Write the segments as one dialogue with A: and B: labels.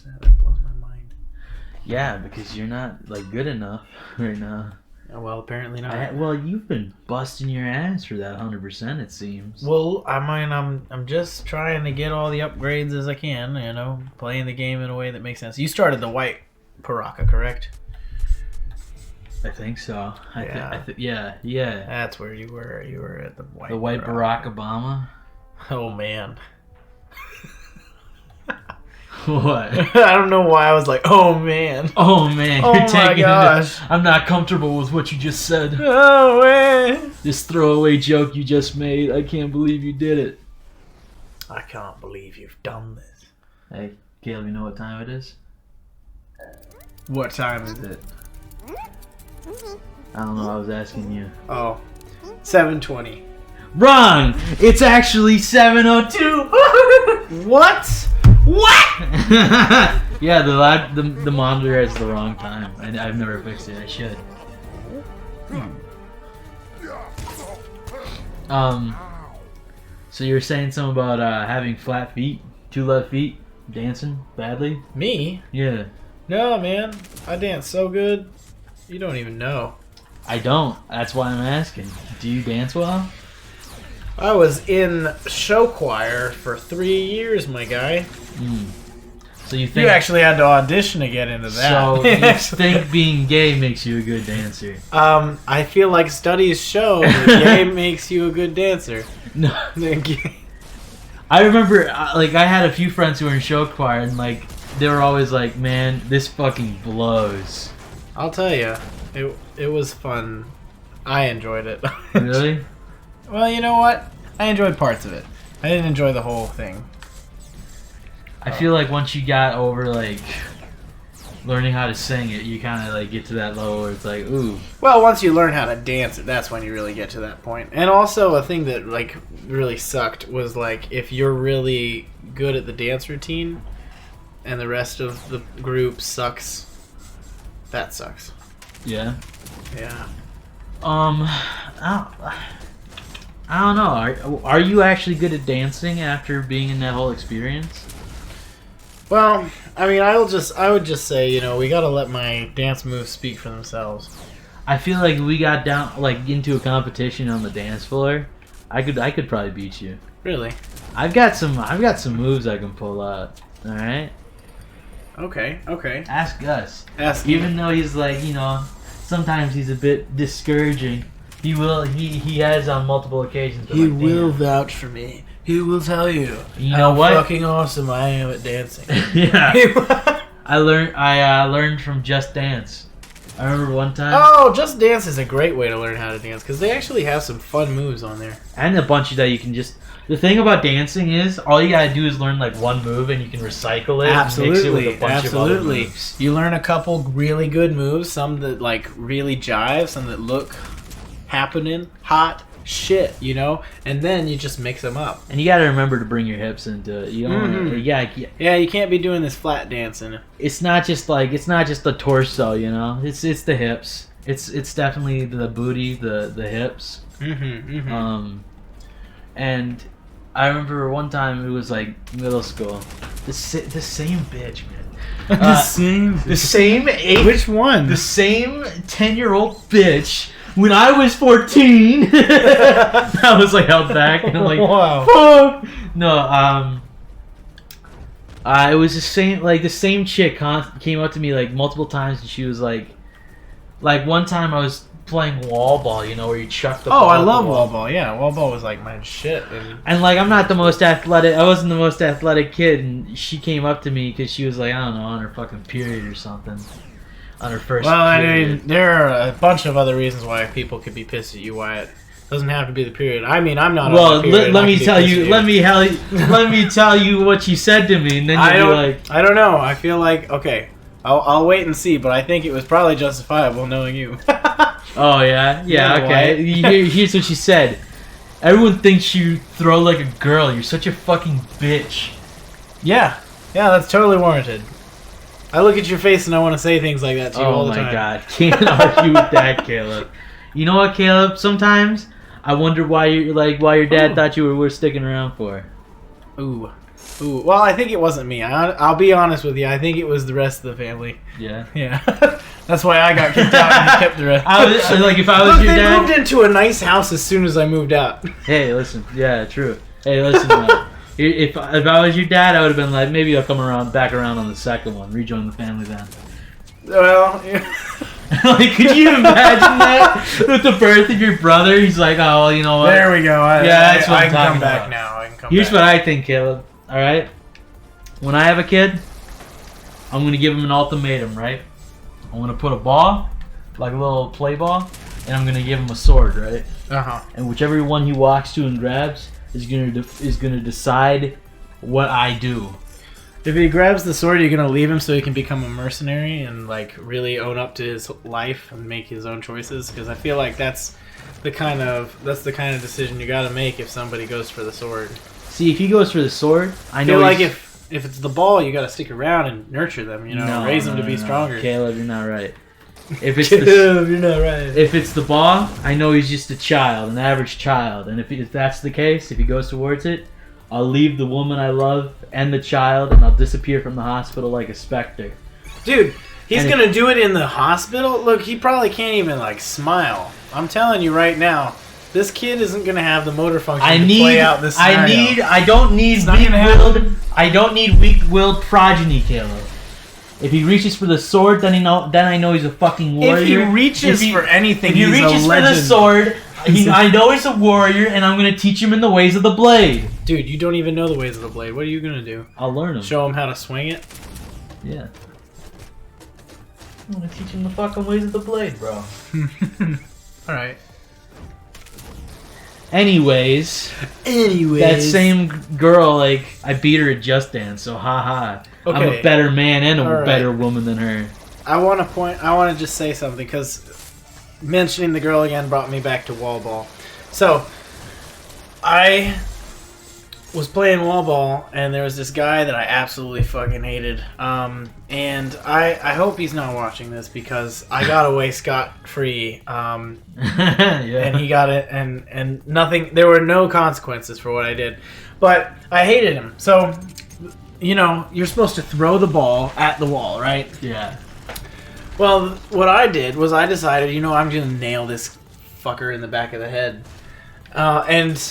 A: 100%. That blows my mind.
B: Yeah, because you're not like good enough right now.
A: Oh, well, apparently not.
B: Well, you've been busting your ass for that 100%. It seems.
A: Well, I mean, I'm just trying to get all the upgrades as I can. You know, playing the game in a way that makes sense. You started the white Paraka, correct?
B: I think so.
A: Yeah.
B: Yeah.
A: That's where you were. You were at the white.
B: The white Barack Obama.
A: Oh man.
B: What?
A: I don't know why I was like, oh man.
B: Oh man.
A: Oh
B: You're
A: my gosh.
B: I'm not comfortable with what you just said.
A: Oh man.
B: This throwaway joke you just made. I can't believe you did it.
A: I can't believe you've done this.
B: Hey, Caleb, you know what time it is?
A: What time is it?
B: I don't know. I was asking you.
A: Oh, 7:20.
B: Wrong! It's actually 7:02.
A: What? What?
B: Yeah, the monitor has the wrong time. I've never fixed it. I should. So you were saying something about having flat feet, 2 left feet, dancing badly?
A: Me?
B: Yeah.
A: No, man. I dance so good. You don't even know.
B: I don't. That's why I'm asking. Do you dance well?
A: I was in show choir for 3 years, my guy.
B: So you think
A: You actually had to audition to get into that.
B: So you think being gay makes you a good dancer?
A: I feel like studies show that gay makes you a good dancer.
B: No. I remember, like, I had a few friends who were in show choir, and like, they were always like, "Man, this fucking blows."
A: I'll tell you, it was fun. I enjoyed it.
B: Really?
A: Well, you know what? I enjoyed parts of it. I didn't enjoy the whole thing.
B: I feel like once you got over like learning how to sing it, you kind of like get to that level where it's like, ooh.
A: Well, once you learn how to dance it, that's when you really get to that point. And also, a thing that like really sucked was like if you're really good at the dance routine, and the rest of the group sucks. That sucks.
B: Yeah.
A: Yeah.
B: I don't know. Are you actually good at dancing after being in that whole experience?
A: Well, I mean, I would just say, you know, we gotta let my dance moves speak for themselves.
B: I feel like we got down like into a competition on the dance floor. I could probably beat you.
A: Really?
B: I've got some moves I can pull out. All right.
A: Okay.
B: Ask Gus.
A: Ask
B: Even though he's like, you know, sometimes he's a bit discouraging. He has on multiple occasions.
A: He
B: like,
A: will
B: damn.
A: vouch for me. He will tell you.
B: You know what?
A: How fucking awesome I am at dancing.
B: Yeah. I learned from Just Dance. I remember one time.
A: Oh, Just Dance is a great way to learn how to dance because they actually have some fun moves on there.
B: And a bunch of that you can just. The thing about dancing is all you gotta do is learn like one move and you can recycle it.
A: Absolutely,
B: and mix it with a bunch of other moves.
A: You learn a couple really good moves, some that like really jive, some that look happening hot shit, you know, and then you just mix them up.
B: And you gotta remember to bring your hips into it. You don't. Yeah.
A: You can't be doing this flat dancing.
B: It's not just the torso, you know. It's the hips. It's definitely the booty, the hips. And I remember one time it was like middle school. The same bitch, man. The same age.
A: Which one?
B: The same 10-year-old bitch. When I was 14, I was like held back and I'm like,
A: wow.
B: Fuck! No, it was the same chick came up to me like multiple times and she was like one time I was playing wall ball, you know, where you chuck the ball.
A: Oh, I love wall ball. Yeah, wall ball was like my shit.
B: And like I'm not the most athletic. I wasn't the most athletic kid, and she came up to me because she was like, I don't know, on her fucking period or something. On her first.
A: Well,
B: period.
A: I mean, there are a bunch of other reasons why people could be pissed at you. Why it doesn't have to be the period. I mean, I'm not.
B: Well,
A: on the period,
B: let me tell you. Let me tell you what she said to me, and then you'll be like,
A: I don't know. I feel like okay. I'll wait and see, but I think it was probably justifiable knowing you.
B: Oh yeah, okay. Here's what she said. Everyone thinks you throw like a girl. You're such a fucking bitch.
A: Yeah, that's totally warranted. I look at your face and I want to say things like that to you all the time.
B: Oh my god, can't argue with that, Caleb. You know what, Caleb? Sometimes I wonder why your dad thought you were worth sticking around for.
A: Ooh. Ooh, well, I think it wasn't me. I'll be honest with you. I think it was the rest of the family.
B: Yeah.
A: Yeah. That's why I got kicked out and he kept the rest.
B: Like if I was your
A: they
B: dad.
A: moved into a nice house as soon as I moved out.
B: Hey, listen. Yeah, true. Hey, listen. Man. If I was your dad, I would have been like, maybe I'll come back around on the second one, rejoin the family then.
A: Well, yeah.
B: Like, could you imagine that with the birth of your brother? He's like, oh, well, you know what?
A: There we go.
B: That's what
A: I
B: I'm
A: can
B: talking
A: come back
B: about.
A: now. I can come
B: Here's
A: back.
B: what I think, Caleb. All right, when I have a kid, I'm gonna give him an ultimatum. Right, I'm gonna put a ball, like a little play ball, and I'm gonna give him a sword. Right, and whichever one he walks to and grabs is gonna decide what I do.
A: If he grabs the sword, you're gonna leave him so he can become a mercenary and like really own up to his life and make his own choices. Because I feel like that's the kind of decision you gotta make if somebody goes for the sword.
B: See, if he goes for the sword, I
A: I
B: know.
A: feel like if it's the ball, you gotta stick around and nurture them. You know, raise them to be stronger.
B: Caleb, you're not right. If it's
A: Caleb, you're not right.
B: If it's the ball, I know he's just a child, an average child, and if that's the case, if he goes towards it, I'll leave the woman I love and the child, and I'll disappear from the hospital like a specter.
A: Dude, he's gonna do it in the hospital? Look, he probably can't even, like, smile. I'm telling you right now, this kid isn't gonna have the motor function to play out this scenario.
B: I don't need weak-willed progeny, Caleb. If he reaches for the sword, then I know he's a fucking warrior.
A: If he reaches for anything,
B: if he reaches for the sword, I know he's a warrior, and I'm gonna teach him in the ways of the blade.
A: Dude, you don't even know the ways of the blade. What are you gonna do?
B: I'll learn him.
A: Show him how to swing it?
B: Yeah. I'm gonna teach him the fucking ways of the blade, bro.
A: Alright.
B: Anyways, that same girl, like, I beat her at Just Dance, so haha. Okay. I'm a better man and a better woman than her.
A: I want to just say something, because mentioning the girl again brought me back to wall ball. So, I was playing wall ball, and there was this guy that I absolutely fucking hated. And I hope he's not watching this, because I got away scot-free.
B: Yeah.
A: And he got it, and nothing. There were no consequences for what I did, but I hated him. So, you know, you're supposed to throw the ball at the wall, right?
B: Yeah.
A: Well, what I did was I decided, you know, I'm gonna nail this fucker in the back of the head, and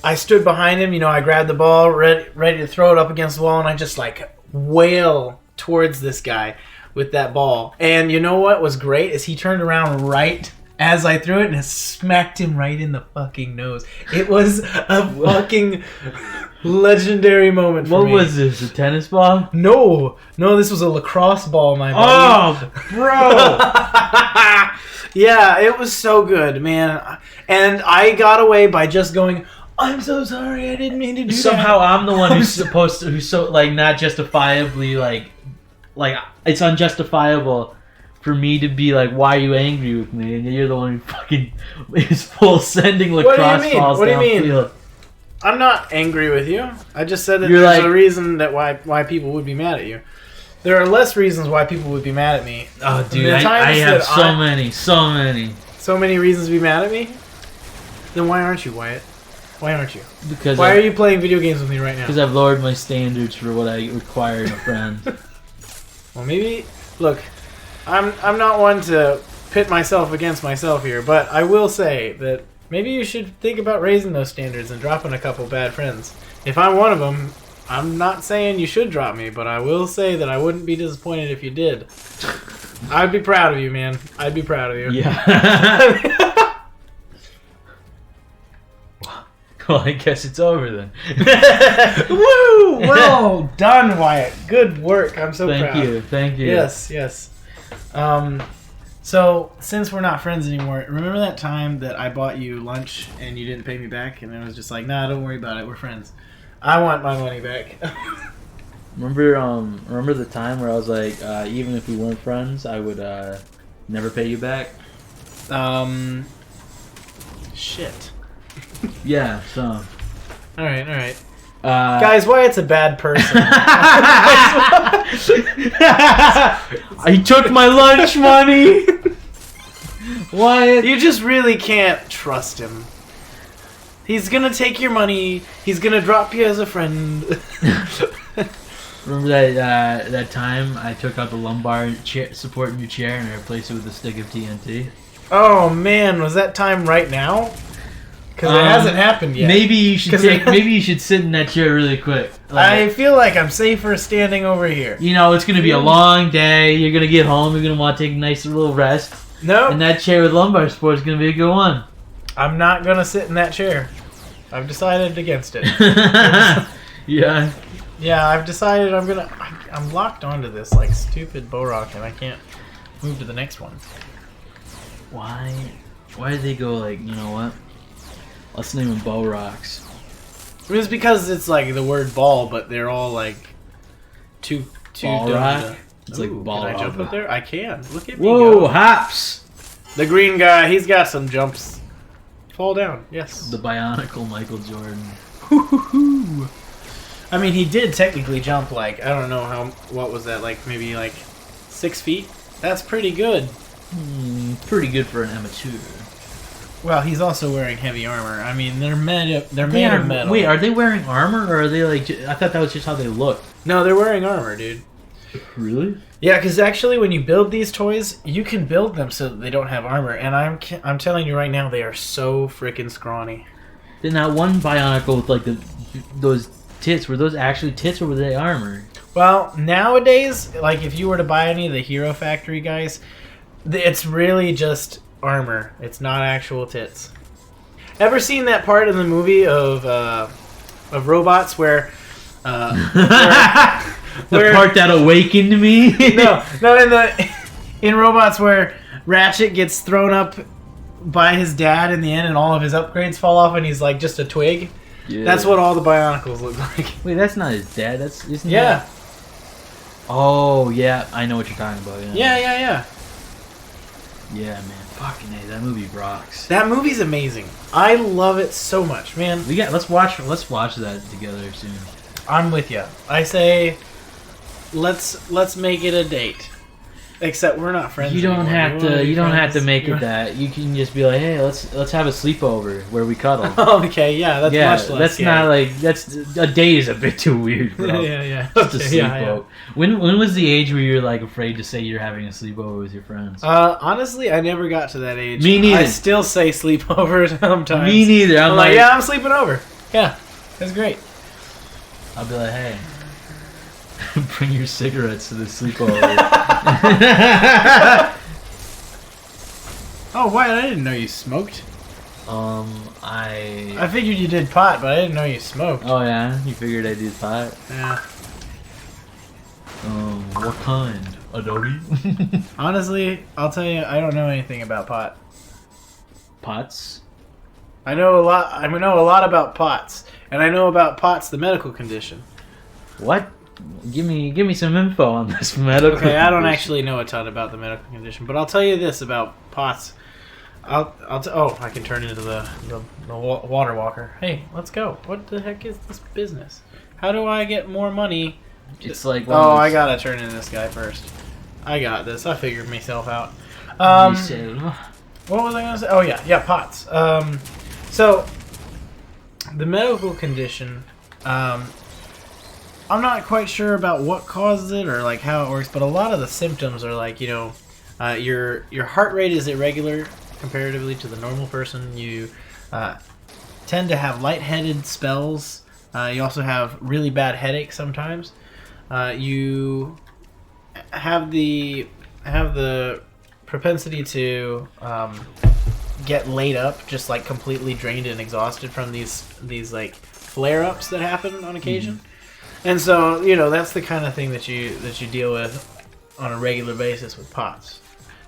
A: I stood behind him. You know, I grabbed the ball, ready to throw it up against the wall, and I just like wail towards this guy with that ball. And you know what was great is he turned around right as I threw it and smacked him right in the fucking nose. It was a fucking legendary moment for me.
B: What was this, a tennis ball?
A: No, this was a lacrosse ball, my
B: Oh,
A: buddy.
B: bro!
A: Yeah, it was so good, man. And I got away by just going, I'm so sorry, I didn't mean to do that.
B: Somehow I'm the one who's supposed to, who's so, like, not justifiably, like, it's unjustifiable for me to be like, why are you angry with me? And you're the one who fucking is full sending lacrosse balls
A: What do you mean?
B: downfield.
A: I'm not angry with you. I just said that
B: You're
A: there's
B: like,
A: a reason that why people would be mad at you. There are less reasons why people would be mad at me.
B: Oh, dude, I have so many.
A: So many reasons to be mad at me? Then why aren't you, Wyatt? Why aren't you?
B: Because
A: why are you playing video games with me right now?
B: Because I've lowered my standards for what I require in a friend.
A: Well, maybe... Look, I'm not one to pit myself against myself here, but I will say that maybe you should think about raising those standards and dropping a couple bad friends. If I'm one of them, I'm not saying you should drop me, but I will say that I wouldn't be disappointed if you did. I'd be proud of you, man. I'd be proud of you.
B: Yeah. Well, I guess it's over then.
A: Woo! Well done, Wyatt. Good work. I'm so proud.
B: Thank you.
A: Yes. So, since we're not friends anymore, remember that time that I bought you lunch and you didn't pay me back? And I was just like, nah, don't worry about it. We're friends. I want my money back.
B: Remember the time where I was like, even if we weren't friends, I would never pay you back?
A: Shit.
B: Yeah, so.
A: Alright. Guys, Wyatt's a bad person.
B: He took my lunch money! Wyatt.
A: You just really can't trust him. He's gonna take your money. He's gonna drop you as a friend.
B: Remember that time I took out the lumbar support in your chair and I replaced it with a stick of TNT?
A: Oh man, was that time right now? Because it hasn't happened yet.
B: Maybe you should sit in that chair really quick.
A: I feel like I'm safer standing over here.
B: You know, it's gonna be a long day. You're gonna get home. You're gonna want to take a nice little rest.
A: Nope.
B: And that chair with lumbar support is gonna be a good one.
A: I'm not gonna sit in that chair. I've decided against it.
B: Yeah.
A: Yeah, I've decided I'm locked onto this like stupid Borok and I can't move to the next one.
B: Why did they go like, you know what? Let's name them Bow Rocks.
A: It's because it's like the word ball, but they're all like two
B: Ball rock? It's like ball
A: Can I jump
B: rock.
A: up there? I can. Look at me
B: Whoa,
A: go.
B: hops!
A: The green guy, he's got some jumps. Fall down, yes.
B: The Bionicle Michael Jordan.
A: I mean, he did technically jump like, I don't know what was that, like maybe like 6 feet? That's pretty good.
B: Pretty good for an amateur.
A: Well, he's also wearing heavy armor. I mean, they're made of metal.
B: Wait, are they wearing armor or are they like... I thought that was just how they look.
A: No, they're wearing armor, dude.
B: Really?
A: Yeah, because actually when you build these toys, you can build them so that they don't have armor. And I'm telling you right now, they are so freaking scrawny.
B: Then that one Bionicle with like those tits, were those actually tits or were they armor?
A: Well, nowadays, like if you were to buy any of the Hero Factory guys, it's really just armor. It's not actual tits. Ever seen that part in the movie of robots where
B: the part that awakened me?
A: no, in robots where Ratchet gets thrown up by his dad in the end and all of his upgrades fall off and he's like just a twig?
B: Yeah.
A: That's what all the Bionicles look like.
B: Wait, that's not his dad. Isn't
A: Yeah.
B: that... Oh, yeah. I know what you're talking about.
A: Yeah.
B: Yeah, man. Fucking A, that movie rocks.
A: That movie's amazing. I love it so much, man.
B: Let's watch that together soon.
A: I'm with you. I say, let's make it a date. Except we're not friends.
B: You don't
A: anymore.
B: have to. You don't have to make
A: You
B: it that. You can just be like, hey, let's have a sleepover where we cuddle.
A: Okay, yeah, that's much less.
B: That's
A: scary.
B: not like a date is a bit too weird, bro.
A: yeah.
B: Just a
A: Okay,
B: sleepover.
A: yeah.
B: When was the age where you're like afraid to say you're having a sleepover with your friends?
A: Honestly, I never got to that age.
B: Me neither.
A: I still say sleepover sometimes.
B: Me neither. I'm like,
A: yeah, I'm sleeping over. Yeah, that's great.
B: I'll be like, hey, bring your cigarettes to the sleepover.
A: Oh, why? I didn't know you smoked. I figured you did pot, but I didn't know you smoked.
B: Oh yeah, you figured I did pot.
A: Yeah.
B: What kind? Adobe?
A: Honestly, I'll tell you, I don't know anything about pot.
B: Pots?
A: I know a lot about POTS, and I know about POTS, the medical condition.
B: What? Give me some info on this medical
A: Okay, I don't
B: condition.
A: actually know a ton about the medical condition, but I'll tell you this about POTS. I can turn into the water walker. Hey, let's go. What the heck is this business? How do I get more money?
B: It's like
A: I gotta turn into this guy first. I got this. I figured myself out. What was I gonna say? Oh yeah, POTS. So the medical condition. I'm not quite sure about what causes it or like how it works, but a lot of the symptoms are like your heart rate is irregular comparatively to the normal person. You tend to have lightheaded spells. You also have really bad headaches sometimes. You have the propensity to get laid up, just like completely drained and exhausted from these like flare-ups that happen on occasion. Mm-hmm. And so, that's the kind of thing that you deal with on a regular basis with POTS.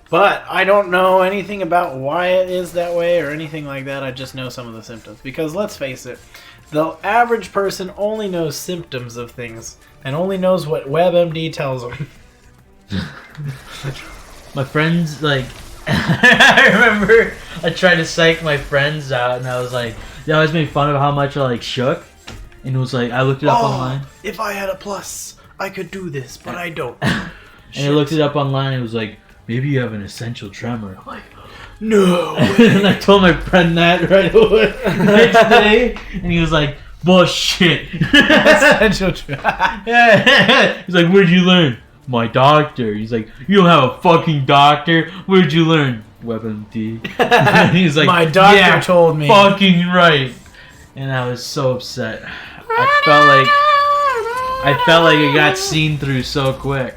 A: But I don't know anything about why it is that way or anything like that. I just know some of the symptoms. Because let's face it, the average person only knows symptoms of things and only knows what WebMD tells them.
B: My friends, like, I remember I tried to psych my friends out, and I was like, they always made fun of how much I like shook. And it was like, I looked it up online.
A: If I had a plus, I could do this, but I don't.
B: And I looked it up online, and it was like, maybe you have an essential tremor. I'm like,
A: No.
B: And I told my friend that right away the next day, and he was like, bullshit.
A: Essential truth.
B: He's like, where'd you learn? My doctor. He's like, you don't have a fucking doctor. Where'd you learn? Weapon D. He's like,
A: my doctor told me.
B: Fucking right. And I was so upset. I felt like I got seen through so quick.